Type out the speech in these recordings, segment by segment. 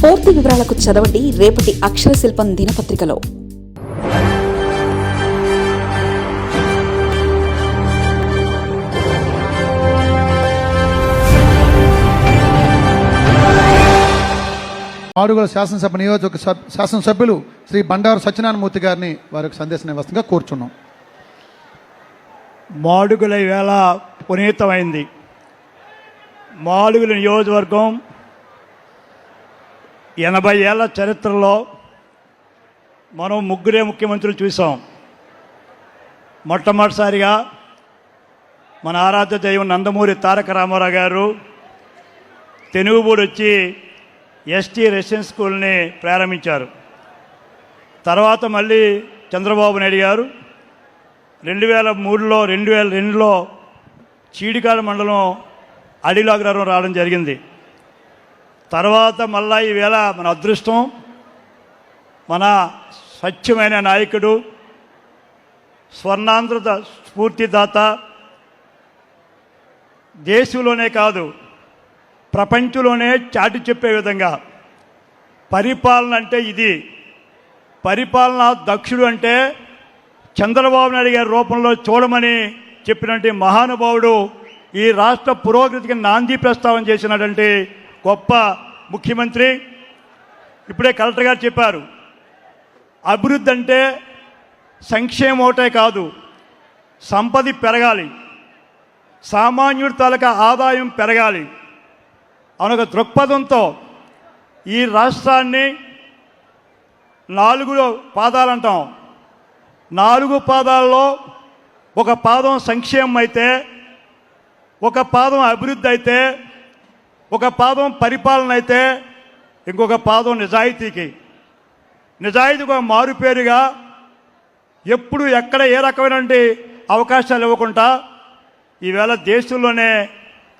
పూర్తి వివరాలకు చదవండి రేపటి అక్షర శిల్పం దినపత్రికలో. మాడుగుల శాసనసభ నియోజక శాసనసభ్యులు శ్రీ బండారు సత్యనారాయణమూర్తి గారిని వారికి సందేశం ఇవ్వగా కోరుచున్నాం. మాడుగుల వేళ పునీతమైంది. మాడుగుల నియోజకవర్గం 80 ఏళ్ల చరిత్రలో మనం ముగ్గురే ముఖ్యమంత్రులు చూసాం. మొట్టమొదటిసారిగా మన ఆరాధ్య దైవం నందమూరి తారక రామారావు గారు తెనుగుబూడి వచ్చి ఎస్టీ రెసిడెన్షియల్ స్కూల్ని ప్రారంభించారు. తర్వాత మళ్ళీ చంద్రబాబు నాయుడు గారు 2003లో 2002లో చీడికాల మండలం అడిలాగ్రహం రావడం జరిగింది. తర్వాత మళ్ళా ఈవేళ మన అదృష్టం, మన స్వచ్ఛమైన నాయకుడు, స్వర్ణాంధ్ర స్ఫూర్తిదాత, దేశంలోనే కాదు ప్రపంచంలోనే చాటి చెప్పే విధంగా పరిపాలన అంటే ఇది, పరిపాలన దక్షుడు అంటే చంద్రబాబు నాయుడు గారి రూపంలో చూడమని చెప్పినటువంటి మహానుభావుడు ఈ రాష్ట్ర పురోగతికి నాంది ప్రస్తావన చేసినటువంటి గొప్ప ముఖ్యమంత్రి. ఇప్పుడే కలెక్టర్ గారు చెప్పారు, అభివృద్ధి అంటే సంక్షేమం ఒకటే కాదు, సంపద పెరగాలి, సామాన్యుడి తాలూకా ఆదాయం పెరగాలి అనొక దృక్పథంతో ఈ రాష్ట్రాన్ని 4 పాదాలు అంటాం. 4 పాదాల్లో ఒక పాదం సంక్షేమం అయితే, ఒక పాదం అభివృద్ధి అయితే, ఒక పాదం పరిపాలన అయితే, ఇంకొక పాదం నిజాయితీకి. నిజాయితీకి ఒక మారుపేరుగా ఎప్పుడు ఎక్కడ ఏ రకమైనటువంటి అవకాశాలు ఇవ్వకుండా ఈవేళ దేశంలోనే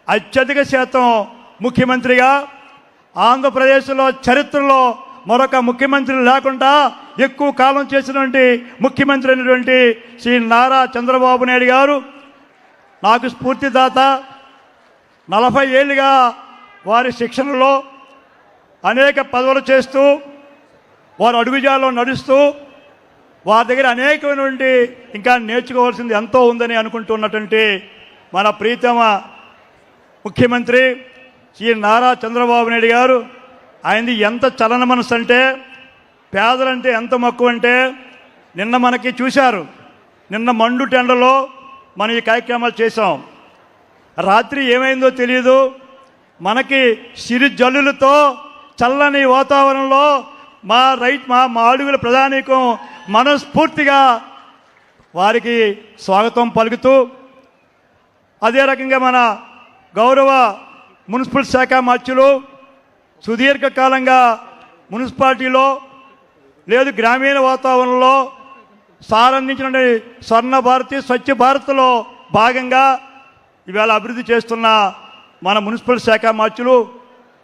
అత్యధిక శాతం ముఖ్యమంత్రిగా, ఆంధ్రప్రదేశ్లో చరిత్రలో మరొక ముఖ్యమంత్రి లేకుండా ఎక్కువ కాలం చేసినటువంటి ముఖ్యమంత్రి అయినటువంటి శ్రీ నారా చంద్రబాబు నాయుడు గారు నాకు స్ఫూర్తిదాత. 40 ఏళ్ళుగా వారి శిక్షణలో అనేక పదవులు చేస్తూ, వారు అడుగుజాల్లో నడుస్తూ, వారి దగ్గర అనేకమైనటువంటి ఇంకా నేర్చుకోవాల్సింది ఎంతో ఉందని అనుకుంటున్నటువంటి మన ప్రీతమ ముఖ్యమంత్రి శ్రీ నారా చంద్రబాబు నాయుడు గారు, ఆయనది ఎంత చలన మనసు అంటే, పేదలంటే ఎంత మక్కువ అంటే, నిన్న మనకి చూశారు, నిన్న మండు టెండలో మనం ఈ కార్యక్రమాలు చేసాం. రాత్రి ఏమైందో తెలియదు, మనకి సిరి జల్లులతో చల్లని వాతావరణంలో మా మాడుగుల ప్రజానీకం మనస్ఫూర్తిగా వారికి స్వాగతం పలుకుతూ, అదే రకంగా మన గౌరవ మున్సిపల్ శాఖ మంత్రులు సుదీర్ఘకాలంగా మున్సిపాలిటీలో లేదు గ్రామీణ వాతావరణంలో సారందించిన స్వర్ణ భారతి స్వచ్ఛ భారత్లో భాగంగా ఇవాళ అభివృద్ధి చేస్తున్న మన మున్సిపల్ శాఖ మంత్రులు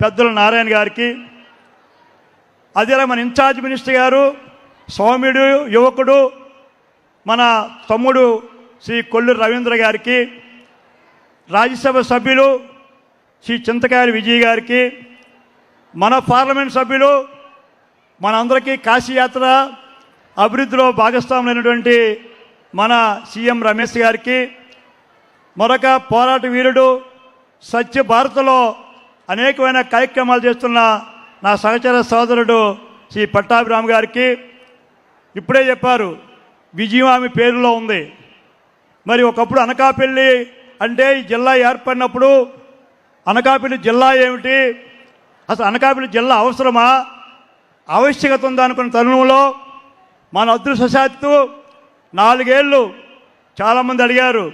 పెద్దల నారాయణ గారికి, అదేలా మన ఇన్ఛార్జ్ మినిస్టర్ గారు సౌమ్యుడు యువకుడు మన తమ్ముడు శ్రీ కొల్లు రవీంద్ర గారికి, రాజ్యసభ సభ్యులు శ్రీ చింతకాయల విజయ్ గారికి, మన పార్లమెంట్ సభ్యులు మనందరికీ కాశీయాత్ర అభివృద్ధిలో భాగస్వాములైనటువంటి మన సీఎం రమేష్ గారికి, మరొక పోరాట వీరుడు స్వచ్ఛ భారత్లో అనేకమైన కార్యక్రమాలు చేస్తున్న నా సహచర సోదరుడు శ్రీ పట్టాభిరామ్ గారికి, ఇప్పుడే చెప్పారు విజయం ఆమె పేరులో ఉంది. మరి ఒకప్పుడు అనకాపల్లి అంటే ఈ జిల్లా ఏర్పడినప్పుడు అనకాపల్లి జిల్లా ఏమిటి, అసలు అనకాపల్లి జిల్లా అవసరమా, ఆవశ్యకత ఉందా అనుకున్న తరుణంలో మన అదృష్టశాత్తు 4 ఏళ్ళు చాలామంది అడిగారు,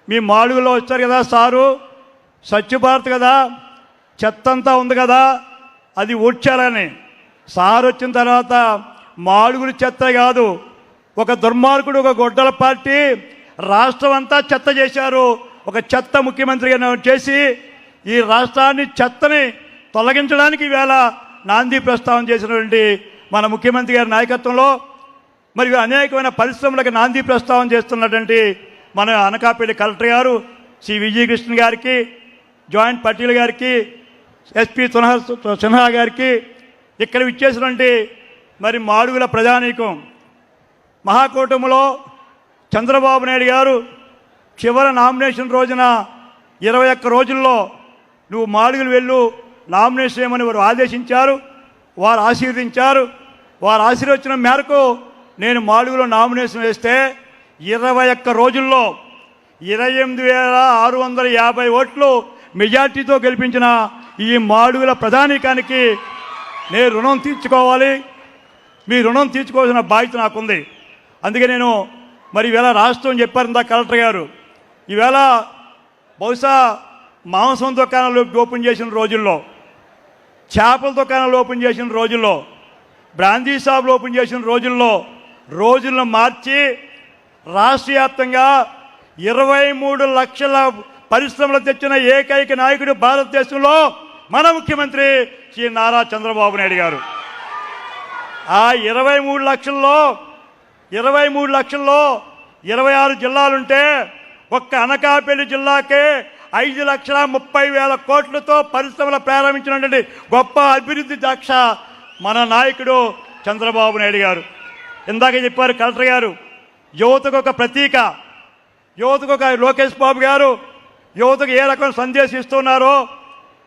మీ మాడుగులో వచ్చారు కదా సారు, స్వచ్ఛ భారత్ కదా, చెత్త అంతా ఉంది కదా, అది ఊడ్చాలని. సారు వచ్చిన తర్వాత మాడుగులు చెత్త కాదు, ఒక దుర్మార్గుడు, ఒక గొడ్డల పార్టీ రాష్ట్రం అంతా చెత్త చేశారు. ఒక చెత్త ముఖ్యమంత్రిగా చేసి ఈ రాష్ట్రాన్ని చెత్తని తొలగించడానికి ఈవేళ నాంది ప్రస్తావన చేసినటువంటి మన ముఖ్యమంత్రి గారి నాయకత్వంలో మరియు అనేకమైన పరిశ్రమలకు నాంది ప్రస్తావన చేస్తున్నటువంటి మన అనకాపల్లి కలెక్టర్ గారు శ్రీ విజయకృష్ణ గారికి, జాయింట్ పటేల్ గారికి, ఎస్పీ సిన్హా గారికి, ఇక్కడ విచ్చేసినటువంటి మరి మాడుగుల ప్రజానీకం, మహాకూటమిలో చంద్రబాబు నాయుడు గారు చివరి నామినేషన్ రోజున 21 రోజుల్లో నువ్వు మాడుగులు వెళ్ళు నామినేషన్ చేయమని వారు ఆదేశించారు. వారు ఆశీర్వదించారు. వారు ఆశీర్వచనం మేరకు నేను మాడుగులో నామినేషన్ వేస్తే 21 రోజుల్లో 28,650 ఓట్లు మెజార్టీతో గెలిపించిన ఈ మాడుగుల ప్రధానికానికి నేను రుణం తీర్చుకోవాలి. మీ రుణం తీర్చుకోవాల్సిన బాధ్యత నాకుంది. అందుకే నేను మరి ఈవేళ రాష్ట్రం చెప్పారు ఇందా కలెక్టర్ గారు, ఈవేళ బహుశా మాంసం దుకాణాలు ఓపెన్ చేసిన రోజుల్లో, చేపల దుకాణాలు ఓపెన్ చేసిన రోజుల్లో, బ్రాందీ షాపులు ఓపెన్ చేసిన రోజులను మార్చి రాష్ట్ర వ్యాప్తంగా 23 లక్షల పరిశ్రమలు తెచ్చిన ఏకైక నాయకుడు భారతదేశంలో మన ముఖ్యమంత్రి శ్రీ నారా చంద్రబాబు నాయుడు గారు. ఆ 23 లక్షల్లో 26 జిల్లాలుంటే ఒక్క అనకాపల్లి జిల్లాకే 5,30,000 కోట్లతో పరిశ్రమలు ప్రారంభించినటువంటి గొప్ప అభివృద్ధి దాక్ష మన నాయకుడు చంద్రబాబు నాయుడు గారు. ఇందాక చెప్పారు కలెక్టర్ గారు, యువతకు ఒక ప్రతీక, యువతకు ఒక లోకేష్ బాబు గారు యువతకు ఏ రకమైన సందేశం ఇస్తున్నారో,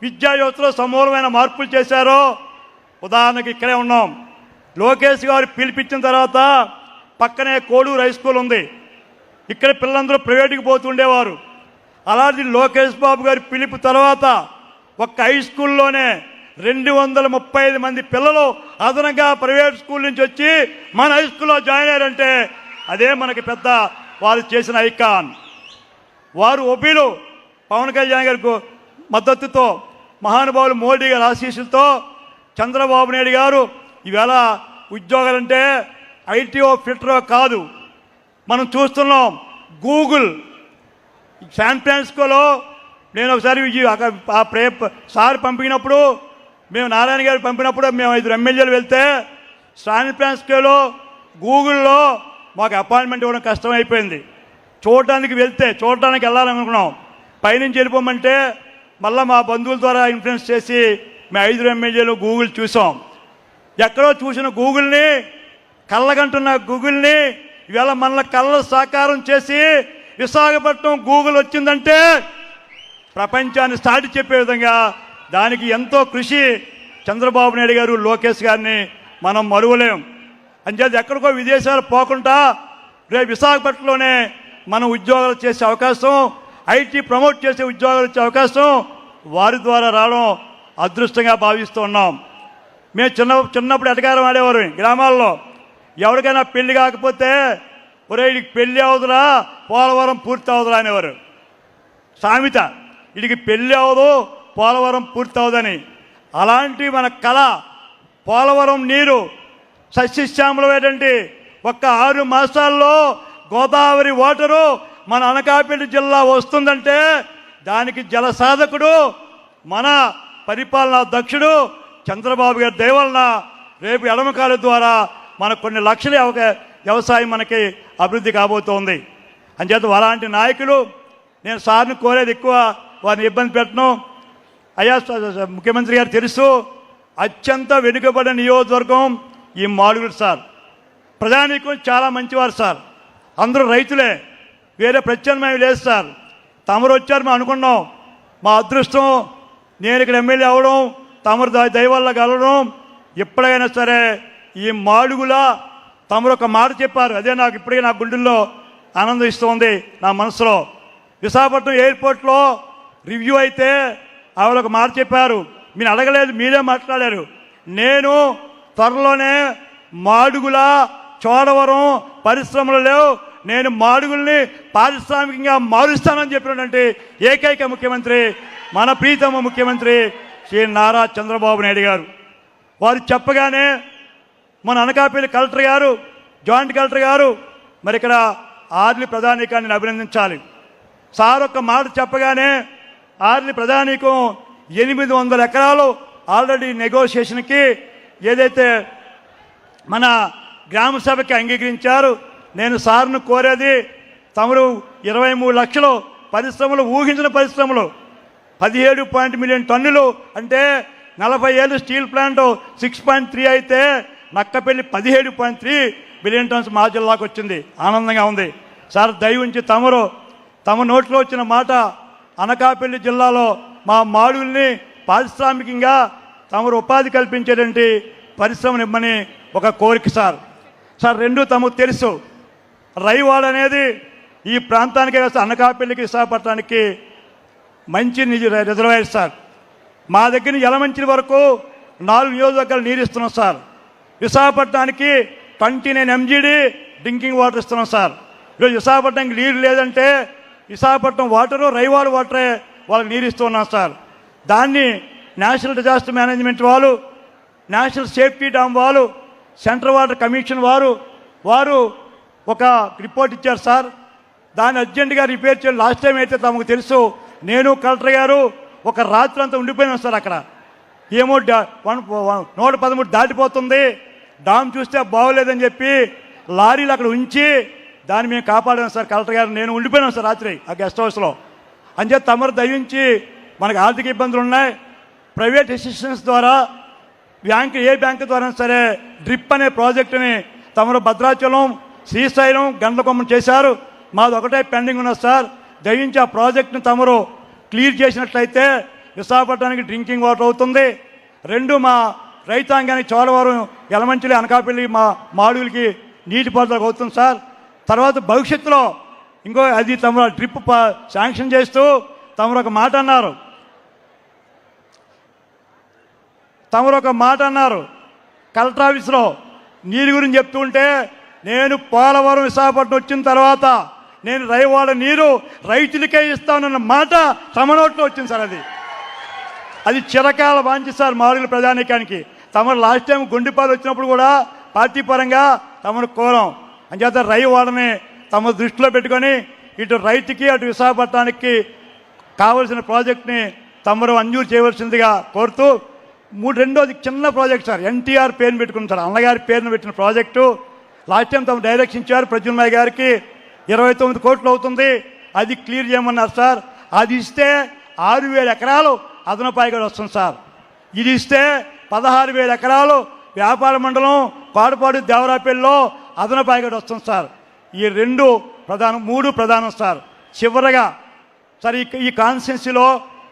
విద్యా యువతలో సమూలమైన మార్పులు చేశారో. ఉదాహరణకి ఇక్కడే ఉన్నాం, లోకేష్ గారు పిలిపించిన తర్వాత పక్కనే కోడూరు హై స్కూల్ ఉంది. ఇక్కడ పిల్లలందరూ ప్రైవేట్కి పోతుండేవారు. అలాంటి లోకేష్ బాబు గారి పిలుపు తర్వాత ఒక్క హై స్కూల్లోనే 235 మంది పిల్లలు అదనంగా ప్రైవేట్ స్కూల్ నుంచి వచ్చి మన హై స్కూల్లో జాయిన్ అయ్యారంటే అదే మనకి పెద్ద వారు చేసిన ఐకాన్. వారు ఒబీలు పవన్ కళ్యాణ్ గారికి మద్దతుతో, మహానుభావులు మోడీ గారి ఆశీస్సులతో చంద్రబాబు నాయుడు గారు ఈవేళ ఉద్యోగాలంటే ఐటీఓ ఫిల్టరో కాదు, మనం చూస్తున్నాం. గూగుల్ శాన్ ఫ్రాన్సిస్కోలో నేను ఒకసారి సార్ పంపినప్పుడు, మేము నారాయణ గారు పంపినప్పుడు మేము 5 ఎమ్మెల్యేలు వెళ్తే శాన్ ఫ్రాన్సిస్కోలో గూగుల్లో మాకు అపాయింట్మెంట్ ఇవ్వడం కష్టమైపోయింది. చూడటానికి వెళ్ళాలనుకున్నాం. పైనుంచి వెళ్ళిపోమంటే మళ్ళీ మా బంధువుల ద్వారా ఇన్ఫ్లుయెన్స్ చేసి మేము 5 ఎమ్మెల్యేలు గూగుల్ చూసాం. ఎక్కడో చూసిన గూగుల్ని, కళ్ళగంటున్న గూగుల్ని ఇవాళ మన కళ్ళ సాకారం చేసి విశాఖపట్నం గూగుల్ వచ్చిందంటే ప్రపంచాన్ని సాటి చెప్పే విధంగా దానికి ఎంతో కృషి చంద్రబాబు నాయుడు గారు, లోకేష్ గారిని మనం మరువలేం. అంచేది ఎక్కడికో విదేశాలు పోకుండా రేపు విశాఖపట్నంలోనే మనం ఉద్యోగాలు చేసే అవకాశం, ఐటీ ప్రమోట్ చేసే ఉద్యోగాలు వచ్చే అవకాశం వారి ద్వారా రావడం అదృష్టంగా భావిస్తూ ఉన్నాం. మేము చిన్నప్పుడు ఎటకారం ఆడేవారు గ్రామాల్లో. ఎవరికైనా పెళ్లి కాకపోతే ఒరే వీడికి పెళ్ళి అవదురా, పోలవరం పూర్తి అవదురా అనేవారు. సామెత, వీడికి పెళ్ళి అవదు, పోలవరం పూర్తి అవదని. అలాంటి మన కళ పోలవరం నీరు సస్యశ్యామలమేటండి. ఒక్క 6 మాసాల్లో గోదావరి వాటరు మన అనకాపల్లి జిల్లా వస్తుందంటే దానికి జలసాధకుడు మన పరిపాలనా దక్షుడు చంద్రబాబు గారి దయ వలన రేపు ఎడమకాల ద్వారా మనకు కొన్ని లక్షల వ్యవసాయం మనకి అభివృద్ధి కాబోతోంది. అంచేత అలాంటి నాయకులు, నేను సార్ని కోరేది ఎక్కువ వారిని ఇబ్బంది పెట్టను. అయ్యా ముఖ్యమంత్రి గారు తెలుసు, అత్యంత వెనుకబడిన నియోజకవర్గం ఈ మాడుగులు సార్. ప్రజానీకం చాలా మంచివారు సార్, అందరూ రైతులే, వేరే ప్రత్యామ్నాయం లేదు సార్. తమరు వచ్చారు మేము అనుకున్నాం, మా అదృష్టం నేను ఇక్కడ ఎమ్మెల్యే అవ్వడం, తమరు దయ వల్ల కలవడం. ఎప్పుడైనా సరే ఈ మాడుగుల తమరు ఒక మాట చెప్పారు, అదే నాకు ఇప్పటికీ నా గుండెల్లో ఆనందం ఇస్తుంది నా మనసులో. విశాఖపట్నం ఎయిర్పోర్ట్లో రివ్యూ అయితే ఆవిడ ఒక మాట చెప్పారు, మీరు అడగలేదు, మీరే మాట్లాడారు. నేను త్వరలోనే మాడుగుల చోడవరం పరిశ్రమలు లేవు, నేను మాడుగుల్ని పారిశ్రామికంగా మారుస్తానని చెప్పినటువంటి ఏకైక ముఖ్యమంత్రి మన ప్రీతమ ముఖ్యమంత్రి శ్రీ నారా చంద్రబాబు నాయుడు గారు. వారు చెప్పగానే మన అనకాపల్లి కలెక్టర్ గారు, జాయింట్ కలెక్టర్ గారు, మరి ఇక్కడ ఆర్లీ ప్రధానికాన్ని అభినందించాలి. సార్ ఒక్క మాట చెప్పగానే ఆర్లీ ప్రధానికం 800 ఎకరాలు ఆల్రెడీ నెగోషియేషన్కి ఏదైతే మన గ్రామ సభకి అంగీకరించారు. నేను సార్ను కోరేది, తమరు 23 లక్షలు పరిశ్రమలు, ఊహించిన పరిశ్రమలు 17.1 మిలియన్ టన్నులు అంటే 40 ఏళ్ళు స్టీల్ ప్లాంట్ 6.3 అయితే నక్కపల్లి 17.3 బిలియన్ టన్స్ మా జిల్లాకు వచ్చింది. ఆనందంగా ఉంది సార్. దయ ఉంచి తమ నోట్లో వచ్చిన మాట అనకాపల్లి జిల్లాలో మా మాడుల్ని పారిశ్రామికంగా తమరు ఉపాధి కల్పించేటువంటి పరిశ్రమనిమ్మని ఒక కోరిక సార్. రెండు తమకు తెలుసు, రైవాడ అనేది ఈ ప్రాంతానికి అనకాపల్లికి విశాఖపట్నానికి మంచి రిజర్వాయర్ సార్. మా దగ్గర యలమంచిలి వరకు 4 నియోజకవర్గాలు నీరు ఇస్తున్నాం సార్. విశాఖపట్నానికి 29 MGD డ్రింకింగ్ వాటర్ ఇస్తున్నాం సార్. ఈరోజు విశాఖపట్నానికి నీరు లేదంటే విశాఖపట్నం వాటరు రైవాడ వాటరే వాళ్ళకి నీరు ఇస్తున్నాం సార్. దాన్ని నేషనల్ డిజాస్టర్ మేనేజ్మెంట్ వాళ్ళు, నేషనల్ సేఫ్టీ డామ్ వాళ్ళు, సెంట్రల్ వాటర్ కమిషన్ వారు ఒక రిపోర్ట్ ఇచ్చారు సార్. దాన్ని అర్జెంటుగా రిపేర్ చేయాలి. లాస్ట్ టైం అయితే తమకు తెలుసు, నేను కలెక్టర్ గారు ఒక రాత్రి అంతా ఉండిపోయినాం సార్. అక్కడ ఏమో 113 దాటిపోతుంది, డామ్ చూస్తే బాగోలేదని చెప్పి లారీలు అక్కడ ఉంచి దాన్ని మేము కాపాడాం సార్. కలెక్టర్ గారు నేను ఉండిపోయినాం సార్ రాత్రి ఆ గెస్ట్ హౌస్లో. అంచేత తమరు దయించి, మనకు ఆర్థిక ఇబ్బందులు ఉన్నాయి, ప్రైవేట్ అసిస్టెన్స్ ద్వారా ఏ బ్యాంకు ద్వారా సరే డ్రిప్ అనే ప్రాజెక్టుని తమరు భద్రాచలం, శ్రీశైలం, గండ్లకొమ్మం చేశారు. మాది ఒకటే పెండింగ్ ఉన్నది సార్. దయించి ఆ ప్రాజెక్టును తమరు క్లియర్ చేసినట్లయితే విశాఖపట్నానికి డ్రింకింగ్ వాటర్ అవుతుంది. 2 మా రైతాంగానికి చోడవరం, యలమంచిలి, అనకాపల్లి మా మాడుగులకి నీటిపారుదల అవుతుంది సార్. తర్వాత భవిష్యత్తులో ఇంకో అది తమరు డ్రిప్ శాంక్షన్ చేస్తూ తమరు ఒక మాట అన్నారు కలెక్టర్ ఆఫీస్లో నీరు గురించి చెప్తూ ఉంటే, నేను పోలవరం విశాఖపట్నం వచ్చిన తర్వాత నేను రైవాడ నీరు రైతులకే ఇస్తానన్న మాట తమ నోట్లో వచ్చింది సార్. అది చిరకాల వాంఛ సార్ మాడుగుల ప్రజానీకానికి. తమరు లాస్ట్ టైం గుండెపాలు వచ్చినప్పుడు కూడా పార్టీ పరంగా తమను కోరాం. అంచేత రైవాడని తమ దృష్టిలో పెట్టుకొని ఇటు రైతుకి అటు విశాఖపట్నానికి కావలసిన ప్రాజెక్ట్ని తమరు మంజూరు చేయవలసిందిగా కోరుతూ, రెండోది చిన్న ప్రాజెక్ట్ సార్. ఎన్టీఆర్ పేరుని పెట్టుకున్నాం సార్, అన్నగారి పేరును పెట్టిన ప్రాజెక్టు. లాస్ట్ టైం తమ డైరెక్షన్ ఇచ్చారు ప్రద్యుమ్నాయ్ గారికి, 29 కోట్లు అవుతుంది, అది క్లియర్ చేయమన్నారు సార్. అది ఇస్తే 6,000 ఎకరాలు అదనపాయి కూడా వస్తుంది సార్. ఇది ఇస్తే 16,000 ఎకరాలు వ్యాపార మండలం పాడుపాడు దేవరాపల్లిలో అదనపాయి కూడా వస్తుంది సార్. ఈ 3 ప్రధానం సార్. చివరగా సార్ ఈ కాన్స్టిట్యున్సీలో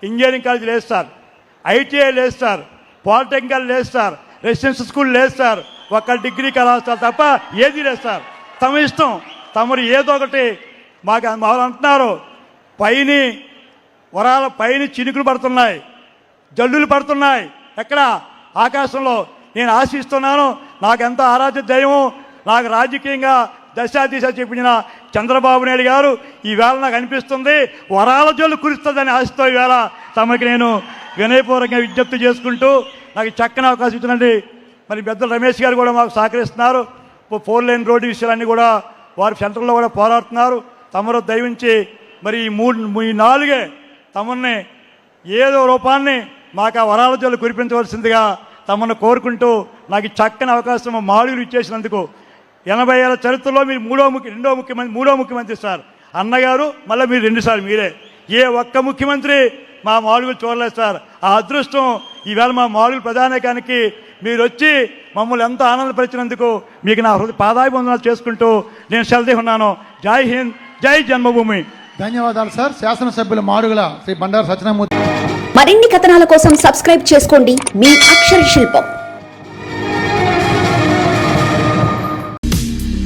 ఇంజనీరింగ్ కాలేజ్ లేదు సార్, ITI లేదు సార్, పాలిటెక్నికల్ లేదు సార్, రెసిడెన్షియల్ స్కూల్ లేదు సార్, ఒక డిగ్రీ కళాశాల తప్ప ఏది లేదు సార్. తమ ఇష్టం, తమరు ఏదో ఒకటి మాకు అంటున్నారు. వరాల పైన చినుకులు పడుతున్నాయి, జల్లులు పడుతున్నాయి. ఎక్కడ? ఆకాశంలో. నేను ఆశిస్తున్నాను, నాకెంత ఆరాధ్య దైవం, నాకు రాజకీయంగా దశాదిశ చెప్పించిన చంద్రబాబు నాయుడు గారు ఈవేళ నాకు అనిపిస్తుంది వరాల జల్లు కురుస్తుందని ఆశతో ఈవేళ తమకి నేను వినయపూర్వకంగా విజ్ఞప్తి చేసుకుంటూ, నాకు చక్కని అవకాశం ఇచ్చినండి. మరి పెద్దలు రమేష్ గారు కూడా మాకు సహకరిస్తున్నారు. 4 లేన్ రోడ్డు విషయాలన్నీ కూడా వారు సెంటర్లో కూడా పోరాడుతున్నారు. తమరు దయవించి మరి ఈ 4 తమని ఏదో రూపాన్ని మాకు ఆ వరాల జల్లు కురిపించవలసిందిగా తమను కోరుకుంటూ, నాకు చక్కని అవకాశం మాడుగులు ఇచ్చేసినందుకు. 80 ఏళ్ళ చరిత్రలో మీరు మూడో ముఖ్యమంత్రి సార్. అన్నగారు, మళ్ళీ మీరు 2 సార్లు మీరే. ఏ ఒక్క ముఖ్యమంత్రి మా మాడుగులు చూడలేదు సార్. ఆ అదృష్టం ఈవేళ మా మాడుగుల ప్రధానికానికి మీరు వచ్చి మమ్మల్ని ఎంతో ఆనందపరిచినందుకు మీకు నా పాదాభివందనాలు చేసుకుంటూ నేను సెలవు ఉన్నాను. జై హింద్, జై జన్మభూమి. ధన్యవాదాలు సార్. శాసనసభ్యులు మాడుగుల శ్రీ బండారు సత్యనారాయణమూర్తి. మరిన్ని కథనాల కోసం సబ్స్క్రైబ్ చేసుకోండి మీ అక్షర శిల్పం.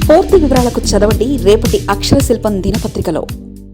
పూర్తి వివరాలకు చదవండి రేపటి అక్షర శిల్పం దినపత్రికలో.